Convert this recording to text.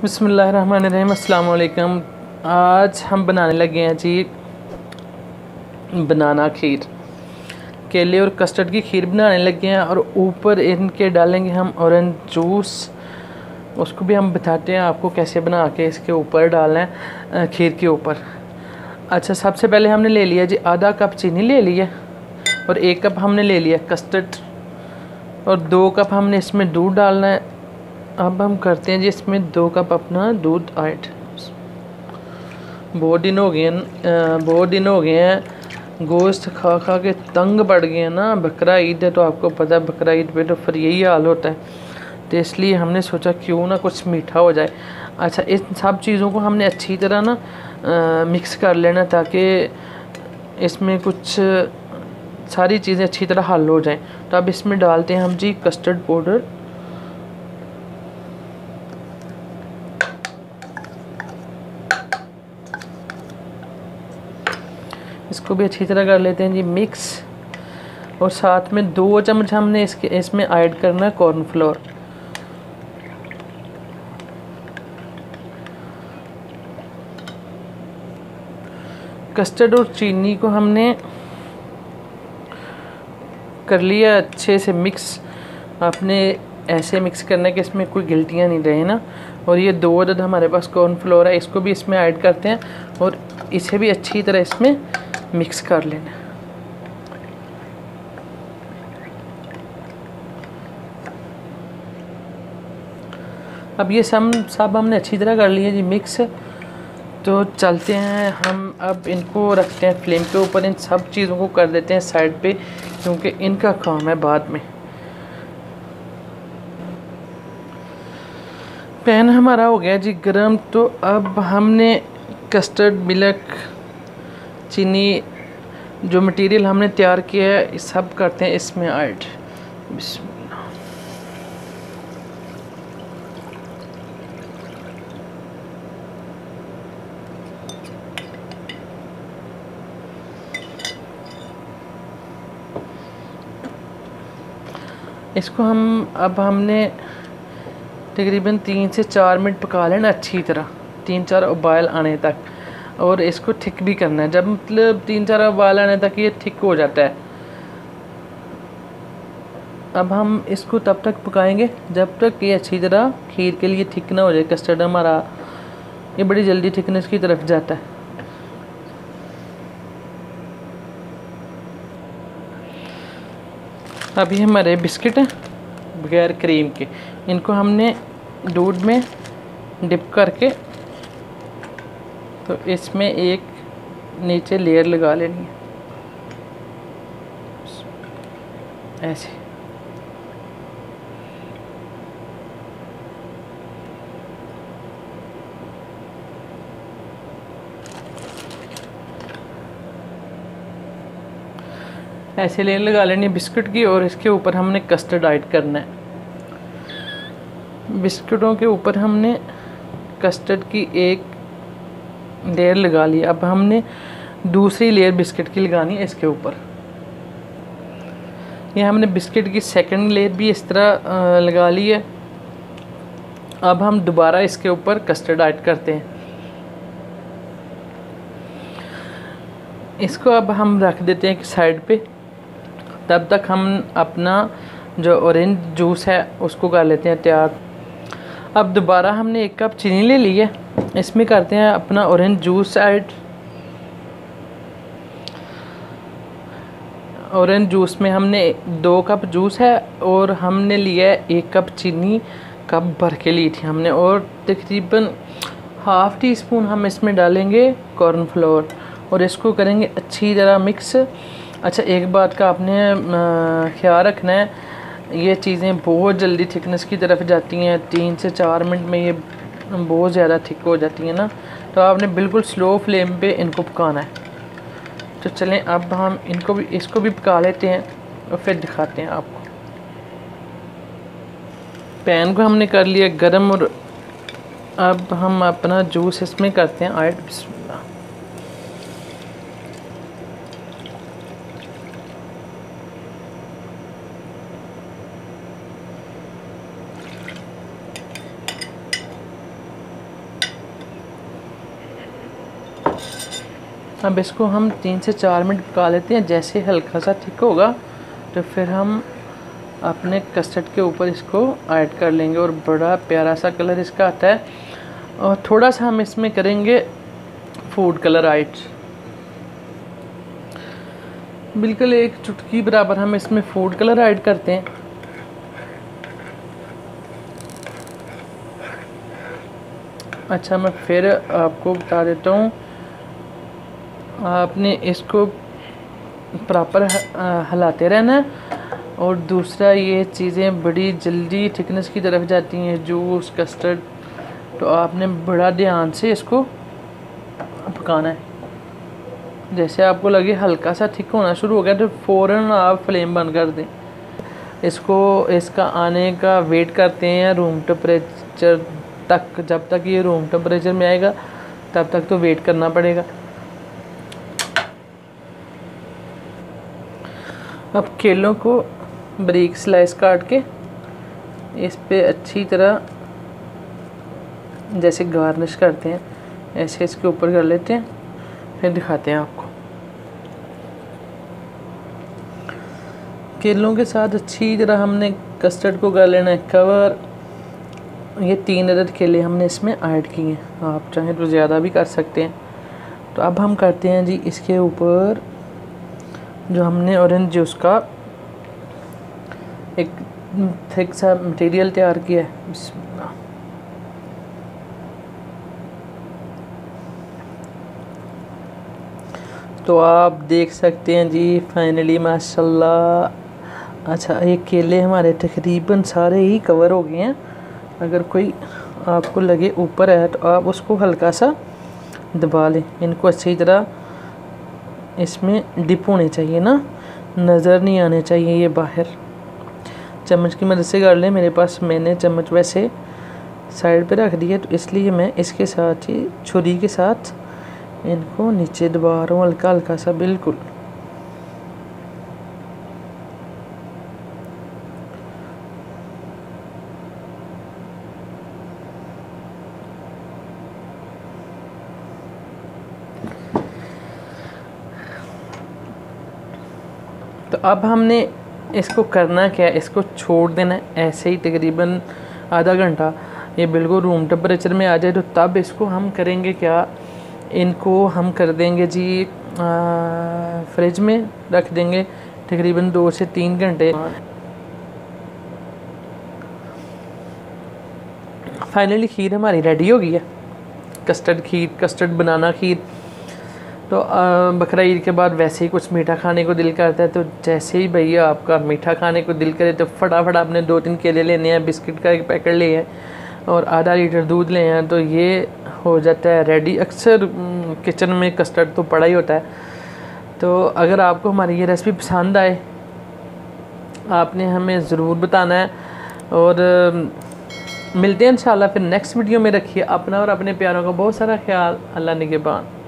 बिस्मिल्लाहिर्रहमानिर्रहीम। अस्सलाम वालेकुम। आज हम बनाने लगे हैं जी बनाना खीर। केले और कस्टर्ड की खीर बनाने लगे हैं और ऊपर इनके डालेंगे हम ऑरेंज जूस। उसको भी हम बताते हैं आपको कैसे बना के इसके ऊपर डालना है खीर के ऊपर। अच्छा, सबसे पहले हमने ले लिया जी आधा कप चीनी ले लिया और 1 कप हमने ले लिया कस्टर्ड और 2 कप हमने इसमें दूध डालना है। अब हम करते हैं जी इसमें 2 कप अपना दूध ऐड। बहुत दिन हो गए हैं गोश्त खा खा के तंग पड़ गए हैं ना। बकरा ईद है तो आपको पता है बकरा ईद पे तो फिर यही हाल होता है, तो इसलिए हमने सोचा क्यों ना कुछ मीठा हो जाए। अच्छा, इन सब चीज़ों को हमने अच्छी तरह ना मिक्स कर लेना ताकि इसमें कुछ सारी चीज़ें अच्छी तरह हल हो जाएं। तो अब इसमें डालते हैं हम जी कस्टर्ड पाउडर। इसको भी अच्छी तरह कर लेते हैं जी मिक्स। और साथ में 2 चम्मच हमने इसमें ऐड करना है कॉर्नफ्लोर। कस्टर्ड और चीनी को हमने कर लिया अच्छे से मिक्स। आपने ऐसे मिक्स करना है कि इसमें कोई गिल्टियाँ नहीं रहे ना। और ये 2 अदद हमारे पास कॉर्नफ्लोर है, इसको भी इसमें ऐड करते हैं और इसे भी अच्छी तरह इसमें मिक्स कर लेना। अब ये सब हमने अच्छी तरह कर लिया जी मिक्स। तो चलते हैं हम अब इनको रखते हैं फ्लेम के ऊपर। इन सब चीज़ों को कर देते हैं साइड पे क्योंकि इनका काम है बाद में। पैन हमारा हो गया जी गरम। तो अब हमने कस्टर्ड मिल्क चीनी जो मटेरियल हमने तैयार किया है सब करते हैं इसमें ऐड। इसको हमने तकरीबन 3 से 4 मिनट पका लेना अच्छी तरह, 3-4 उबाल आने तक। और इसको थिक भी करना है। जब मतलब 3-4 उबाल आने तक ये थिक हो जाता है। अब हम इसको तब तक पकाएंगे जब तक ये अच्छी तरह खीर के लिए थिक ना हो जाए। कस्टर्ड हमारा ये बड़ी जल्दी थिकनेस की तरफ जाता है। अभी हमारे बिस्किट हैं बगैर क्रीम के, इनको हमने दूध में डिप करके तो इसमें एक नीचे लेयर लगा लेनी है ऐसे। ऐसे लेयर लगा लेनी है बिस्किट की और इसके ऊपर हमने कस्टर्ड ऐड करना है। बिस्किटों के ऊपर हमने कस्टर्ड की एक लेयर लगा ली। अब हमने दूसरी लेयर बिस्किट की लगानी है इसके ऊपर। ये हमने बिस्किट की सेकंड लेयर भी इस तरह लगा ली है। अब हम दोबारा इसके ऊपर कस्टर्ड ऐड करते हैं। इसको अब हम रख देते हैं कि साइड पे। तब तक हम अपना जो ऑरेंज जूस है उसको कर लेते हैं तैयार। अब दोबारा हमने 1 कप चीनी ले ली है, इसमें करते हैं अपना orange juice add. Orange juice में हमने 2 कप जूस है और हमने लिया है 1 कप चीनी कप भर के ली थी हमने। और तकरीबन ½ टीस्पून हम इसमें डालेंगे कॉर्नफ्लोर और इसको करेंगे अच्छी तरह मिक्स। अच्छा, एक बात का आपने ख्याल रखना है, ये चीज़ें बहुत जल्दी थिकनेस की तरफ जाती हैं। 3 से 4 मिनट में ये बहुत ज़्यादा थिक हो जाती हैं ना, तो आपने बिल्कुल स्लो फ्लेम पे इनको पकाना है। तो चलें अब हम इसको भी पका लेते हैं और फिर दिखाते हैं आपको। पैन को हमने कर लिया गरम और अब हम अपना जूस इसमें करते हैं ऐड। अब इसको हम 3 से 4 मिनट पका लेते हैं। जैसे हल्का सा थिक होगा तो फिर हम अपने कस्टर्ड के ऊपर इसको ऐड कर लेंगे और बड़ा प्यारा सा कलर इसका आता है। और थोड़ा सा हम इसमें करेंगे फूड कलर ऐड, बिल्कुल एक चुटकी बराबर हम इसमें फूड कलर ऐड करते हैं। अच्छा, मैं फिर आपको बता देता हूँ, आपने इसको प्रॉपर हिलाते रहना है। और दूसरा, ये चीज़ें बड़ी जल्दी थिकनेस की तरफ जाती हैं, जूस कस्टर्ड, तो आपने बड़ा ध्यान से इसको पकाना है। जैसे आपको लगे हल्का सा थिक होना शुरू हो गया तो फ़ौरन आप फ्लेम बंद कर दें। इसका आने का वेट करते हैं रूम टेम्परेचर तक। जब तक ये रूम टेम्परेचर में आएगा तब तक तो वेट करना पड़ेगा। अब केलों को बारीक स्लाइस काट के इस पे अच्छी तरह जैसे गार्निश करते हैं ऐसे इसके ऊपर कर लेते हैं, फिर दिखाते हैं आपको। केलों के साथ अच्छी तरह हमने कस्टर्ड को कर लेना है कवर। ये 3 अदद केले हमने इसमें ऐड किए हैं, आप चाहें तो ज़्यादा भी कर सकते हैं। तो अब हम करते हैं जी इसके ऊपर जो हमने ऑरेंज जूस का एक थिक सा मटेरियल तैयार किया है। बिस्मिल्लाह। तो आप देख सकते हैं जी फाइनली माशाल्लाह। अच्छा, ये केले हमारे तकरीबन सारे ही कवर हो गए हैं। अगर कोई आपको लगे ऊपर है तो आप उसको हल्का सा दबा लें। इनको अच्छी तरह इसमें डिप होने चाहिए ना, नज़र नहीं आने चाहिए ये बाहर। चम्मच की मदद से कर लें। मेरे पास मैंने चम्मच वैसे साइड पे रख दिया तो इसलिए मैं इसके साथ ही छुरी के साथ इनको नीचे दबा रहा हूँ हल्का हल्का सा, बिल्कुल। तो अब हमने इसको करना क्या है, इसको छोड़ देना है ऐसे ही तकरीबन आधा घंटा। ये बिल्कुल रूम टेम्परेचर में आ जाए तो तब इसको हम करेंगे क्या, इनको हम कर देंगे जी फ्रिज में रख देंगे तकरीबन 2 से 3 घंटे। फाइनली खीर हमारी रेडी हो गई है, कस्टर्ड खीर, कस्टर्ड बनाना खीर। तो बकरा ईद के बाद वैसे ही कुछ मीठा खाने को दिल करता है, तो जैसे ही भैया आपका मीठा खाने को दिल करे तो फटाफट आपने 2-3 केले लेने हैं, बिस्किट का एक पैकेट ले हैं और आधा लीटर दूध ले हैं, तो ये हो जाता है रेडी। अक्सर किचन में कस्टर्ड तो पड़ा ही होता है। तो अगर आपको हमारी ये रेसिपी पसंद आए आपने हमें ज़रूर बताना है। और मिलते हैं इंशाल्लाह फिर नेक्स्ट वीडियो में। रखिए अपना और अपने प्यारों का बहुत सारा ख्याल। अल्लाह निगहबान।